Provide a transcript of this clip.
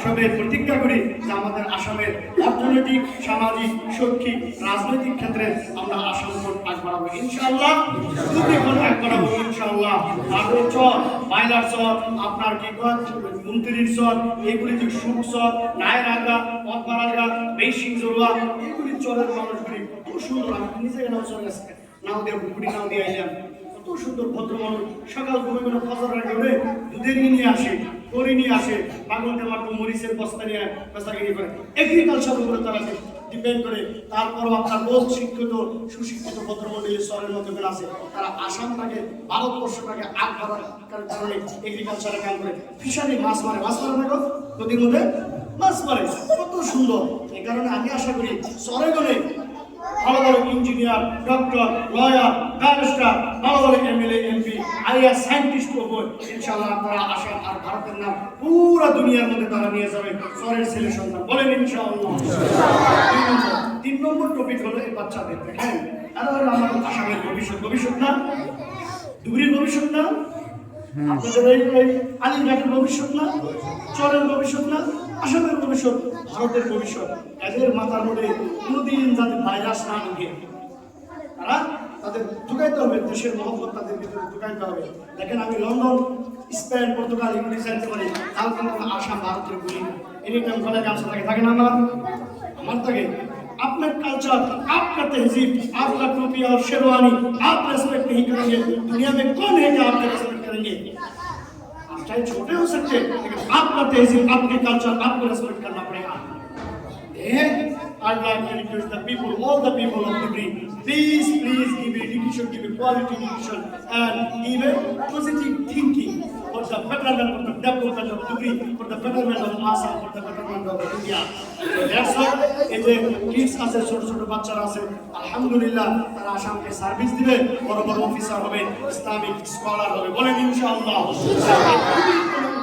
সবের প্রতিজ্ঞা করি যে আমাদের আসামের অর্থনৈতিক, সামাজিক, শৈক্ষিক, রাজনৈতিক ক্ষেত্রে আমরা আসাম কোণ আগ বাড়াবো ইনশাআল্লাহ। দুটি কোণ আগ বাড়াবো ইনশাআল্লাহ। তারপর চর, মাইলার চর, আপনার কি কয় মন্ত্রীর চর, এইগুলি যে সুখ চর, নায়রাগা, পদ্মারাগা, বেশিং জরুয়া, এইগুলি চরের মানুষগুলি খুব সুন্দর। আমি নিজে নাও চলে আসছে নাও দিয়ে বুকুড়ি নাও দিয়ে আইলাম, কত সুন্দর ভদ্র মানুষ। সকাল ঘুমে ফজর আগে উঠে দুধের নিয়ে আসে, করে নিয়ে আসে, পাগলকে মাত্র মরিচের বস্তা নিয়ে বেচাকিনি করে। এগ্রিকালচার উপরে তারা ডিপেন্ড করে। তারপরও আপনার লোক শিক্ষিত সুশিক্ষিত ভদ্রমন্ডলী শহরের মধ্যে আছে, তারা আসামটাকে ভারতবর্ষটাকে আগ বাড়ার কারণে এগ্রিকালচারে কাজ করে। ফিশারি মাছ মারে না নদীর মধ্যে মাছ মারে, কত সুন্দর। এই কারণে আমি আশা করি শহরে গেলে ভালো ভালো ইঞ্জিনিয়ার, ডক্টর, লয়ার, ব্যারিস্টার, ভালো ভালো এমএলএ, এমপি, আইএস সায়েন্টিস্ট হবে ইনশাআল্লাহ। আপনারা আসাম আর ভারতের নাম পুরো দুনিয়ার মধ্যে তারা নিয়ে যাবে শহরের ছেলে সন্তান, বলেন ইনশাআল্লাহ। 3 নম্বর টপিক হলো এই বাচ্চাদের। দেখেন, এরা হলো আমাদের আসামের ভবিষ্যৎ না, ধুবড়ির ভবিষ্যৎ না, আপনাদের এই আলিঘাটের ভবিষ্যৎ না, চরের ভবিষ্যৎ না, আসামের ভবিষ্যৎ, ভারতের ভবিষ্যৎ। এদের মাথার মধ্যে কোনোদিন যাতে ভাইরাস না ঢুকে, তারা তাদের ঢুকাইতে হবে, দেশের মহব্বত তাদের ভিতরে ঢুকাইতে হবে। দেখেন, আমি লন্ডন, স্পেন, পর্তুগাল এগুলি চাইতে পারি, তাও কিন্তু আসাম ভারতের বলি না। এনি টাইম গলায় গামছা থাকে না আমার থাকে। अपना कल्चर, आपका तहजीब, आपका टोपी और शेरवानी आप रेस्पेक्ट नहीं करेंगे, दुनिया में कौन है कि आप रेस्पेक्ट करेंगे? आप चाहे छोटे हो सकते हैं, लेकिन आपका तहजीब, आपके कल्चर आपको रेस्पेक्ट करना पड़ेगा। I'd like to request the people, all the people of Dhubri, please give education, give a quality education, and give a positive thinking for the betterment of the development of Dhubri, for the betterment of Assam, for the betterment of India. So that's why এই যে kids আছে, ছোট ছোট বাচ্চারা আছে, আলহামদুলিল্লাহ তারা আসামকে service দিবে, বড় বড় অফিসার হবে, ইসলামিক স্কলার হবে, বলেন ইনশাআল্লাহ।